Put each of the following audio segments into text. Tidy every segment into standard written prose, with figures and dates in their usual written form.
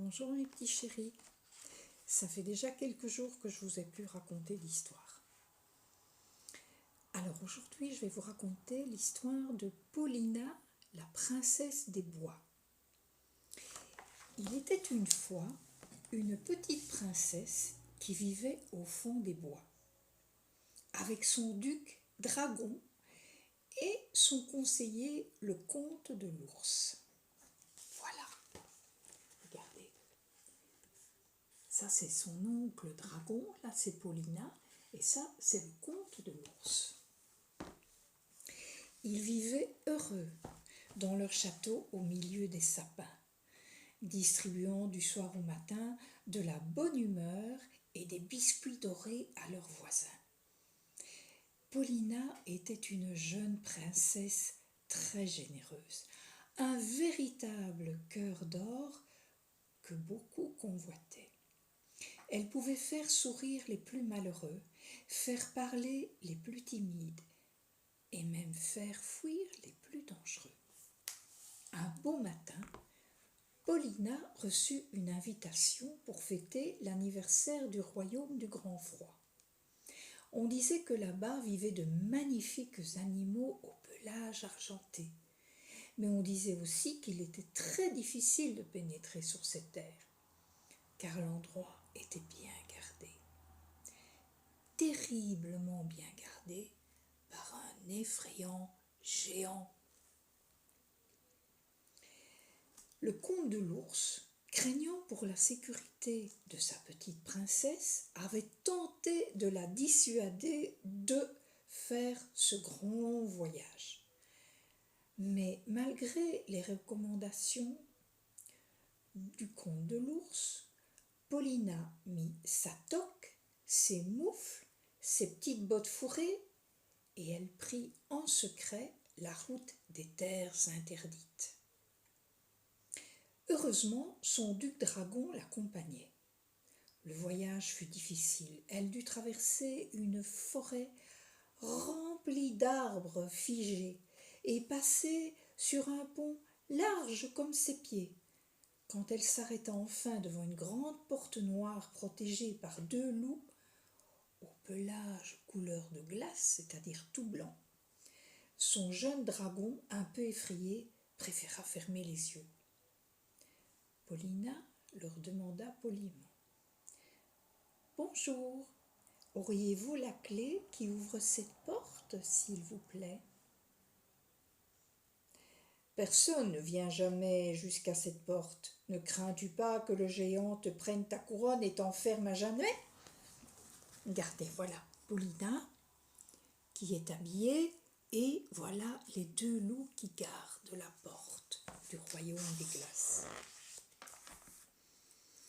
Bonjour mes petits chéris, ça fait déjà quelques jours que je vous ai pu raconter l'histoire. Alors aujourd'hui je vais vous raconter l'histoire de Paulina, la princesse des bois. Il était une fois une petite princesse qui vivait au fond des bois, avec son duc Dragon et son conseiller le comte de l'ours. Voilà, regardez. Ça, c'est son oncle Dragon, là, c'est Paulina, et ça, c'est le comte de l'ours. Ils vivaient heureux dans leur château au milieu des sapins, distribuant du soir au matin de la bonne humeur et des biscuits dorés à leurs voisins. Paulina était une jeune princesse très généreuse, un véritable cœur d'or que beaucoup convoitaient. Elle pouvait faire sourire les plus malheureux, faire parler les plus timides et même faire fuir les plus dangereux. Un beau matin, Paulina reçut une invitation pour fêter l'anniversaire du royaume du grand froid. On disait que là-bas vivaient de magnifiques animaux au pelage argenté, mais on disait aussi qu'il était très difficile de pénétrer sur cette terre, car l'endroit était bien gardé, terriblement bien gardé par un effrayant géant. Le comte de l'ours, craignant pour la sécurité de sa petite princesse, avait tenté de la dissuader de faire ce grand voyage. Mais malgré les recommandations du comte de l'ours, Paulina mit sa toque, ses moufles, ses petites bottes fourrées, et elle prit en secret la route des terres interdites. Heureusement, son duc Dragon l'accompagnait. Le voyage fut difficile. Elle dut traverser une forêt remplie d'arbres figés et passer sur un pont large comme ses pieds. Quand elle s'arrêta enfin devant une grande porte noire protégée par 2 loups, au pelage couleur de glace, c'est-à-dire tout blanc, son jeune dragon, un peu effrayé, préféra fermer les yeux. Paulina leur demanda poliment : « Bonjour, auriez-vous la clé qui ouvre cette porte, s'il vous plaît ? » « Personne ne vient jamais jusqu'à cette porte. Ne crains-tu pas que le géant te prenne ta couronne et t'enferme à jamais ? » Regardez, voilà Paulina qui est habillée et voilà les 2 loups qui gardent la porte du royaume des glaces.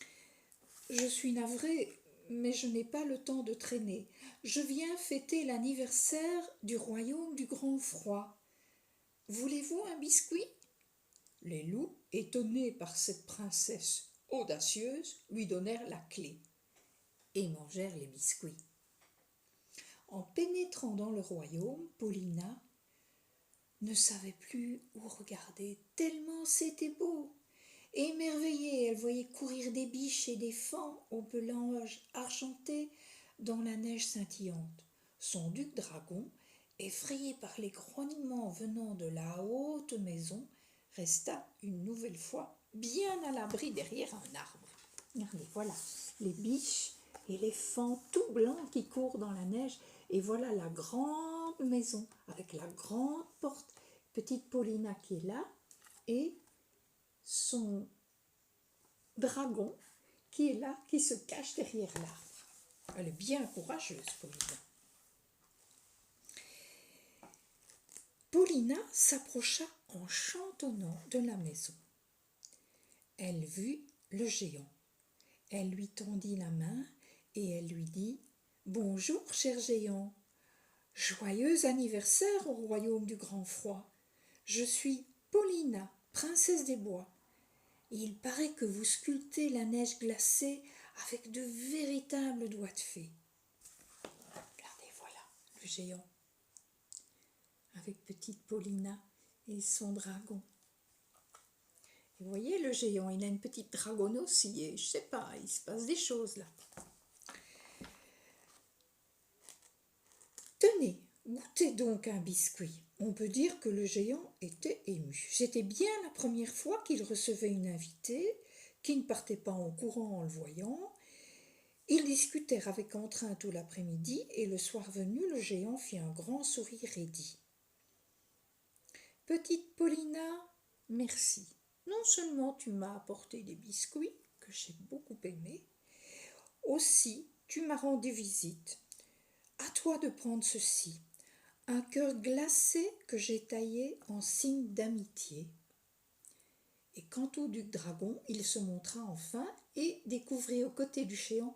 « Je suis navrée, mais je n'ai pas le temps de traîner. Je viens fêter l'anniversaire du royaume du grand froid. Voulez-vous un biscuit ? » Les loups, étonnés par cette princesse audacieuse, lui donnèrent la clé et mangèrent les biscuits. En pénétrant dans le royaume, Paulina ne savait plus où regarder, tellement c'était beau. Émerveillée, elle voyait courir des biches et des faons au pelage argenté dans la neige scintillante. Son duc Dragon, effrayé par les grognements venant de la haute maison, resta une nouvelle fois bien à l'abri derrière un arbre. Regardez, voilà les biches et les faons tout blancs qui courent dans la neige, et voilà la grande maison avec la grande porte. Petite Paulina qui est là et son dragon qui est là, qui se cache derrière l'arbre. Elle est bien courageuse, Paulina. Paulina s'approcha en chantonnant de la maison. Elle vit le géant. Elle lui tendit la main et elle lui dit : « Bonjour, cher géant. Joyeux anniversaire au royaume du grand froid. Je suis Paulina, princesse des bois. Il paraît que vous sculptez la neige glacée avec de véritables doigts de fée. » Regardez, voilà le géant, avec petite Paulina et son dragon. Vous voyez, le géant, il a une petite dragonne aussi, et je sais pas, il se passe des choses là. Tenez, goûtez donc un biscuit. On peut dire que le géant était ému. C'était bien la première fois qu'il recevait une invitée, qui ne partait pas en courant en le voyant. Ils discutèrent avec entrain tout l'après-midi, et le soir venu, le géant fit un grand sourire et dit: Petite Paulina, merci. Non seulement tu m'as apporté des biscuits, que j'ai beaucoup aimés, aussi tu m'as rendu visite. À toi de prendre ceci, un cœur glacé que j'ai taillé en signe d'amitié. Et quant au duc dragon, il se montra enfin et découvrit aux côtés du géant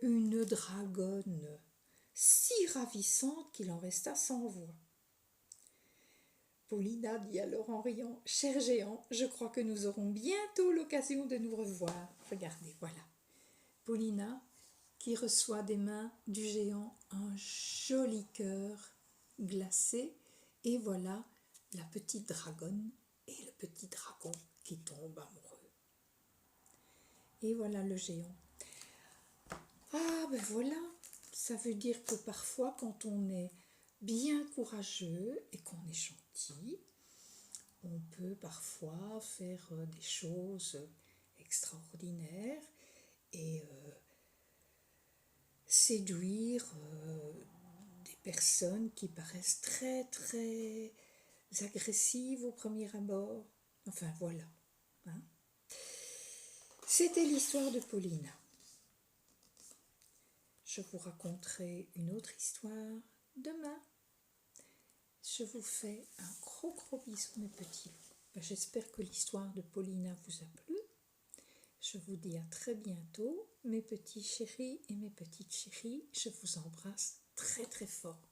une dragonne si ravissante qu'il en resta sans voix. Paulina dit alors en riant: Cher géant, je crois que nous aurons bientôt l'occasion de nous revoir. Regardez, voilà. Paulina qui reçoit des mains du géant un joli cœur glacé, et voilà la petite dragonne et le petit dragon qui tombent amoureux. Et voilà le géant. Ah ben voilà, ça veut dire que parfois quand on est bien courageux et qu'on est gentil, on peut parfois faire des choses extraordinaires et séduire des personnes qui paraissent très très agressives au premier abord. Enfin voilà. Hein. C'était l'histoire de Paulina. Je vous raconterai une autre histoire demain. Je vous fais un gros gros bisou mes petits. J'espère que l'histoire de Paulina vous a plu. Je vous dis à très bientôt mes petits chéris et mes petites chéries. Je vous embrasse très très fort.